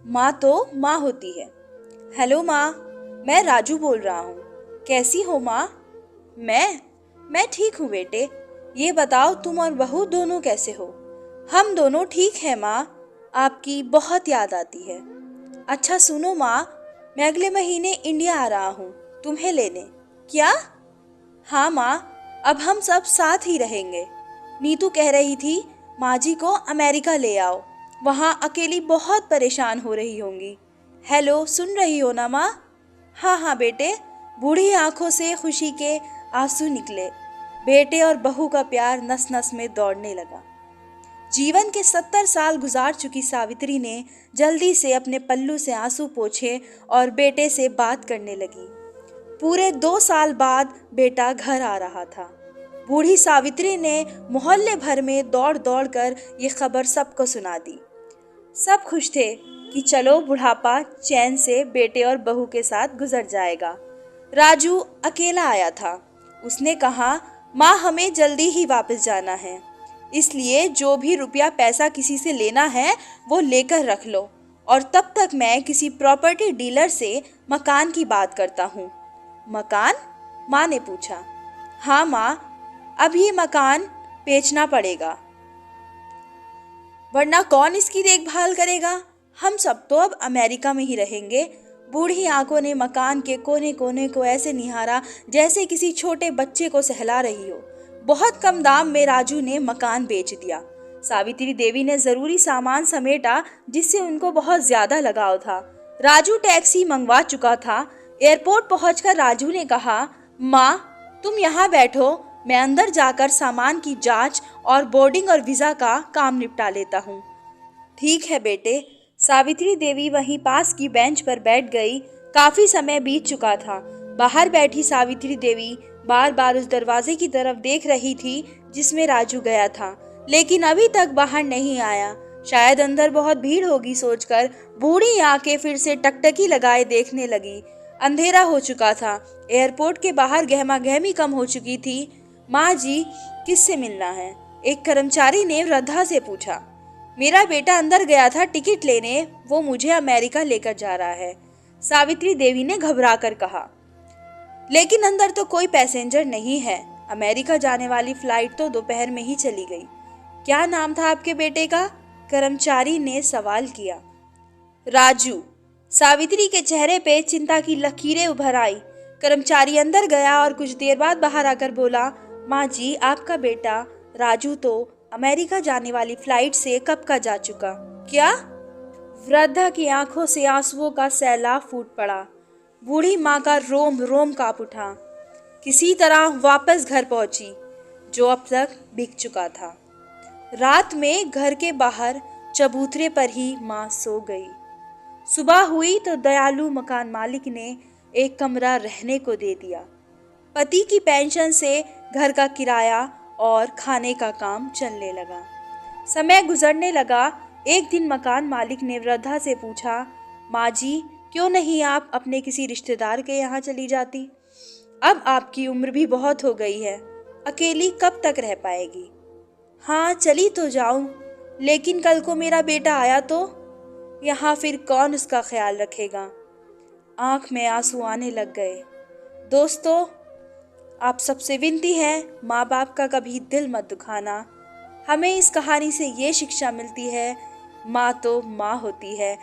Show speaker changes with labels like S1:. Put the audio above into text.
S1: माँ तो माँ होती है। हेलो माँ, मैं राजू बोल रहा हूँ। कैसी हो माँ? मैं ठीक हूँ बेटे। ये बताओ तुम और बहू दोनों कैसे हो? हम दोनों ठीक हैं माँ। आपकी बहुत याद आती है। अच्छा सुनो माँ, मैं अगले महीने इंडिया आ रहा हूँ तुम्हें लेने। क्या? हाँ माँ, अब हम सब साथ ही रहेंगे। नीतू कह रही थी माँ जी को अमेरिका ले आओ, वहाँ अकेली बहुत परेशान हो रही होंगी। हेलो, सुन रही हो ना माँ? हाँ हाँ बेटे। बूढ़ी आंखों से खुशी के आंसू निकले। बेटे और बहू का प्यार नस नस में दौड़ने लगा। जीवन के 70 साल गुजार चुकी सावित्री ने जल्दी से अपने पल्लू से आंसू पोंछे और बेटे से बात करने लगी। पूरे 2 साल बाद बेटा घर आ रहा था। बूढ़ी सावित्री ने मोहल्ले भर में दौड़ दौड़ कर ये खबर सबको सुना दी। सब खुश थे कि चलो बुढ़ापा चैन से बेटे और बहू के साथ गुजर जाएगा। राजू अकेला आया था। उसने कहा, माँ हमें जल्दी ही वापस जाना है, इसलिए जो भी रुपया पैसा किसी से लेना है वो लेकर रख लो, और तब तक मैं किसी प्रॉपर्टी डीलर से मकान की बात करता हूँ। मकान? माँ ने पूछा। हाँ माँ, अब ये मकान बेचना पड़ेगा, वरना कौन इसकी देखभाल करेगा? हम सब तो अब अमेरिका में ही रहेंगे। बूढ़ी आंखों ने मकान के कोने कोने को ऐसे निहारा जैसे किसी छोटे बच्चे को सहला रही हो। बहुत कम दाम में राजू ने मकान बेच दिया। सावित्री देवी ने जरूरी सामान समेटा जिससे उनको बहुत ज्यादा लगाव था। राजू टैक्सी मंगवा चुका था। एयरपोर्ट पहुंचकर राजू ने कहा, माँ तुम यहाँ बैठो, मैं अंदर जाकर सामान की जांच और बोर्डिंग और वीजा का काम निपटा लेता हूँ। ठीक है बेटे। सावित्री देवी वहीं पास की बेंच पर बैठ गई। काफी समय बीत चुका था। बाहर बैठी सावित्री देवी बार बार उस दरवाजे की तरफ देख रही थी जिसमें राजू गया था, लेकिन अभी तक बाहर नहीं आया। शायद अंदर बहुत भीड़ होगी सोचकर बूढ़ी आंखें फिर से टकटकी लगाए देखने लगी। अंधेरा हो चुका था। एयरपोर्ट के बाहर गहमा गहमी कम हो चुकी थी। माँ जी, किससे मिलना है? एक कर्मचारी ने वृद्धा से पूछा। मेरा बेटा अंदर गया था टिकट लेने, वो मुझे अमेरिका लेकर जा रहा है, सावित्री देवी ने घबराकर कहा। लेकिन अंदर तो कोई पैसेंजर नहीं है। अमेरिका जाने वाली फ्लाइट तो दोपहर में ही चली गई। क्या नाम था आपके बेटे का? कर्मचारी ने सवाल किया। राजू। सावित्री के चेहरे पे चिंता की लकीरें उभर आई। कर्मचारी अंदर गया और कुछ देर बाद बाहर आकर बोला, माँ जी आपका बेटा राजू तो अमेरिका जाने वाली फ्लाइट से कब का जा चुका। क्या? वृद्धा की आंखों से आंसुओं का सैलाब फूट पड़ा। बूढ़ी माँ का रोम रोम कांप उठा। किसी तरह वापस घर पहुंची जो अब तक बिक चुका था। रात में घर के बाहर चबूतरे पर ही माँ सो गई। सुबह हुई तो दयालु मकान मालिक ने एक कमरा रहने को दे दिया। पति की पेंशन से घर का किराया और खाने का काम चलने लगा। समय गुजरने लगा। एक दिन मकान मालिक ने वृद्धा से पूछा, माँ जी क्यों नहीं आप अपने किसी रिश्तेदार के यहाँ चली जाती? अब आपकी उम्र भी बहुत हो गई है, अकेली कब तक रह पाएगी? हाँ चली तो जाऊं, लेकिन कल को मेरा बेटा आया तो यहाँ फिर कौन उसका ख्याल रखेगा? आंख में आंसू आने लग गए। दोस्तों, आप सबसे विनती है, माँ बाप का कभी दिल मत दुखाना। हमें इस कहानी से ये शिक्षा मिलती है, माँ तो माँ होती है।